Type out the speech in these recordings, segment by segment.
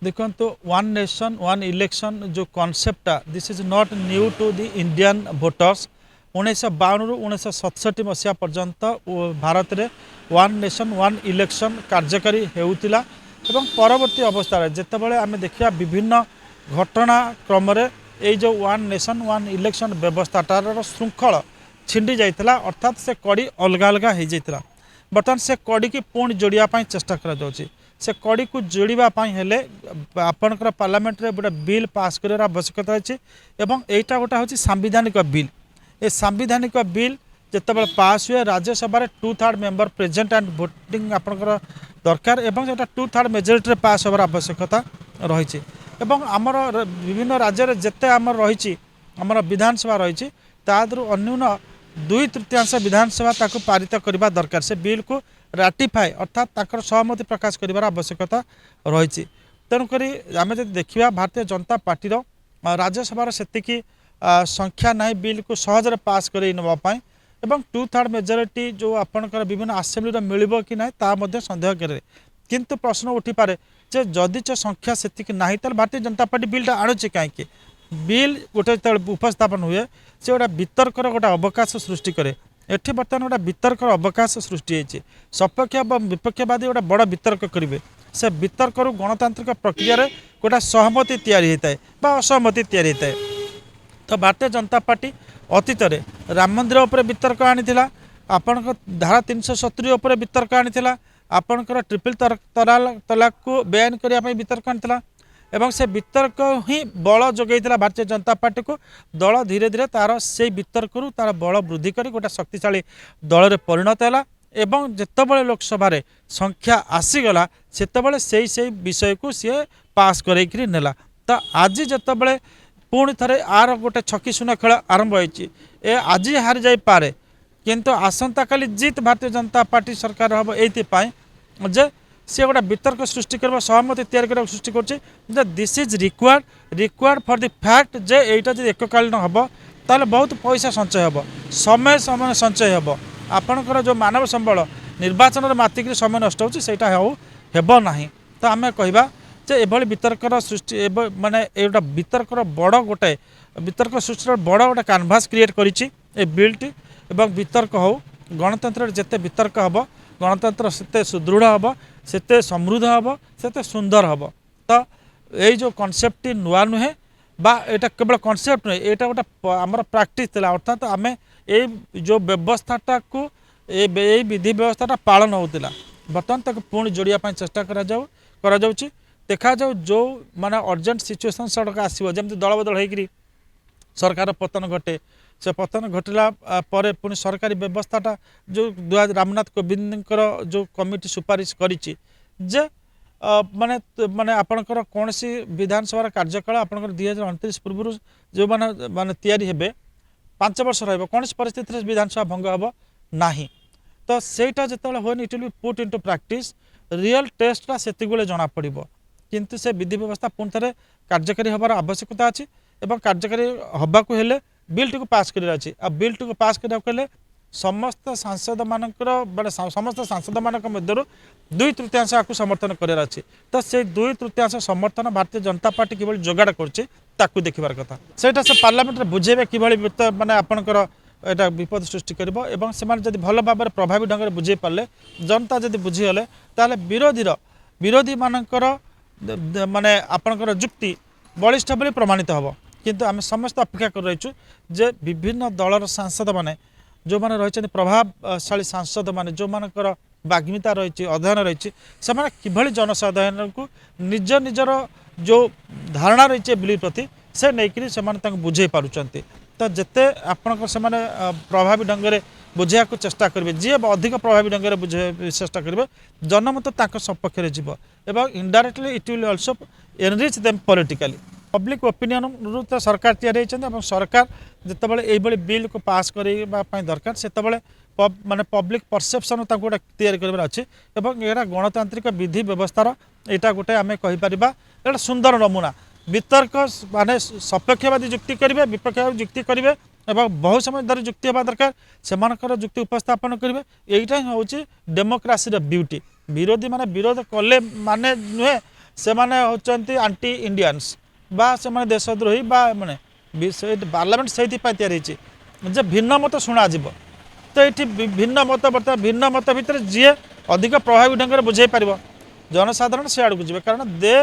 देखो one nation one election जो कॉन्सेप्टा this is not new to the Indian voters 1952 रु 1967 मसीहा पर्यंत भारत में वन नेशन वन इलेक्शन कार्यकारी होउतिला एवं परवर्ती अवस्था जितेबाला आम देखा विभिन्न घटनाक्रम ये जो वन नेशन वन इलेक्शन व्यवस्थाटार श्रृंखल छिंडी जाइतिला अर्थात से कड़ी अलग अलग हो जाइतिला बर्तमान से कड़ी की पुणी जोड़ापी चेष्टा करा जाउछि से कड़ी को जोड़ापी हेले आपणकर पार्लियामेंट रे गोटे बिल पास कर आवश्यकता अच्छी एवं एटा गोटे हूँ सांविधानिक बिल ए सांविधानिक बिल जिते पास हुए Rajya Sabha 2/3 member present and voting आपणकर दरकार एवं जो 2/3 मेजोरिटी पास होबार आवश्यकता रही आमर विभिन्न राज्य जिते आमर रही आमर विधानसभा रही तादू अन्यून 2/3 विधानसभा ताको पारित करने दरकार से बिल को राटिफाए अर्थात ताकर सहमति प्रकाश कर आवश्यकता रही तेणुक आम जब देखा भारतीय जनता पार्टी राज्यसभा से संख्या ना बिल को सहजरे पास कर एवं 2/3 मेजोरिटी जो आपणकर विभिन्न आसेम्बली मिल कि ना सन्देह करे किंतु प्रश्न उठी पारे जे जदि संख्या से ना भारतीय जनता पार्टी बिलटा आणुचे कहीं बिल गोटे जो उपस्थापन हुए से गोटे वितर्कर गोटे अवकाश सृष्टि करे एठी बर्तमान गोटे वितर्क अवकाश सृष्टि होती सपक्ष और विपक्षवादी गोटे बड़ वितर्क करेंगे से वितर्क गणतांत्रिक प्रक्रिया गोटे सहमति तैयारी होता है असहमति तैयारी होता है तो भारतीय जनता पार्टी अतीत राम मंदिर उपर वितर्क आनी आपण धारा 370 उपर वितर्क आनी आपणकर ट्रिपल तलाक को बेआईन करने वितर्क आनी एवं से वितर्क ही बल जोगेला भारतीय जनता पार्टी को दल धीरे धीरे तार से वितर्क तार बल वृद्धि कर गोटे शक्तिशाली दल में परिणत है एवं जितेबाला लोकसभा संख्या आसीगला से विषय को सी पास कर नेला तो आज जितेबाला पुणी थे आर गोटे छकी शून्य खेल आरंभ होती आज हारी जापे किंतु आसंता काली जीत भारतीय जनता पार्टी सरकार हम ये सी गोटे वितर्क सृष्टि कर सहमति तैयारी सृष्टि कर this is required for the fact जे एटा जब एककालीन हम ताले बहुत पैसा संचय हम समय समय संचय हम आपणकर जो मानव संबल निर्वाचन में मातिक समय नष्ट होता हो ना तो आम कहवा जे एभली वितर्कर सृष्टि माने एटा वितर्कर बड़ गोटे वितर्क सृष्टि बड़ गोटे कैनभास क्रिएट करिछि ए बिलटी एवं वितर्क हो गणतंत्र जिते वितर्क हम गणतंत्र सेते सुदृढ़ हम सेते समृद्ध हम सेते सुंदर हम तो ये जो कॉन्सेप्ट नुआ नुहे बा एटा केवल कॉन्सेप्ट नुहे एटा गोटे आमर प्रैक्टिस थिला अर्थात आमे ए जो व्यवस्थाटा को ए विधि व्यवस्थाटा पालन होतिला बर्तमान तक पुणी जोड़िया चेष्टा करा जाउछि देखा जाऊ जो माने अर्जेंट सिचुएसन सड़क आसो जमी दल बदल होकर सरकार पतन घटे से पतन घटला पर पुणी सरकारी व्यवस्थाटा जो रामनाथ कोविंद जो कमिटी सुपारिश करिछि जे माने माने आपणकर कौन सी विधानसभा कार्यकाल आपणकर 2029 पूर्व जो माने माने तैयारी हेबे 5 वर्ष रहिबो कौन परिस्थिति विधानसभा भंग हम ना तो सेटा जितेबाला होनी it will be put into practice real टेस्टा से जना पड़ो किंतु से विधि व्यवस्था पुणी थे कार्यकारी हबार आवश्यकता अच्छी एवं कार्यकारी हवा को हेले बिल टी को पास कर बिल टी को पास करने समस्त सांसद मानकर माने समस्त सांसद मानक मध्य 2/3 आपको समर्थन करार अच्छी तो से 2/3 समर्थन भारतीय जनता पार्टी किभली जोगाड़ कर देखिबार कथा सेटा से पार्लियामेंट रे बुझेबे किभली माने आपनकर एटा विपद सृष्टि करिबो एवं सेमान जदि भल भाव में प्रभावी ढंग से बुझे पारे जनता जदि बुझीगले ताले विरोधी मानकर माने आपनकर जुक्ति बलिष्ठ बोली प्रमाणित हम किंतु आम समस्त अपेक्षा कर रहीचु जे विभिन्न दलर सांसद माने जो माने रही प्रभावशाली सांसद माने जो मानकर बाग्मिता रही अध्ययन रही से किभली जनसाधारण को निज निजर जो धारणा रही बिल प्रति से नहीं से बुझे पारुचंती तो जिते आपणकर से प्रभावी ढंग से बुझा चेष्टा करेंगे जी अधिक प्रभावी ढंग से बुझे चेष्टा करेंगे जनमत सपक्ष में जीव एवं indirectly it will also enrich them politically public opinion रु तो सरकार तैयारी होती सरकार जितेबाला ये बिल को पास करने दरकार से माने पब्लिक परसेप्शन गोटे तैयारी कर अच्छी यहाँ गणतांत्रिक विधि व्यवस्थार यहाँ गोटे आम कहीपर एक सुंदर नमूना वितर्क माने सपक्षवादी जुक्ति करेंगे विपक्षवादी जुक्ति करेंगे एवं बहुत समय धरी जुक्ति होगा दरकार से जुक्ति उपस्थापन करेंगे यहीटा हूँ डेमोक्रासी ब्यूटी विरोधी माने विरोध कले माने नुहे से माने होचंती आंटी इंडियंस बा से माने देशद्रोही बा माने पार्लियामेंट से तैयारी जे भिन्न मत शुणा तो ये भिन्न मत बर्तमान भिन्न मत भितर जी अधिक प्रभावी ढंग से बुझे पार जनसाधारण से आड़ को जी कारण दे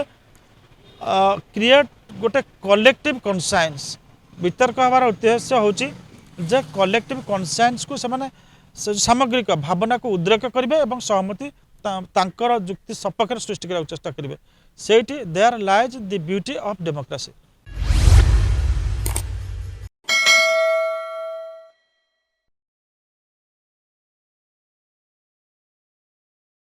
क्रिएट गोटे कलेक्टिव कन्साइंस वितर्क हमार उद्देश्य हूँ जे कलेक्टिव कन्साइंस को से सामग्रिक भावना को उद्रेक करेंगे और सहमति तांकर जुक्ति सपक्ष सृष्टि करने चेष्टा करेंगे से there lies the beauty of democracy.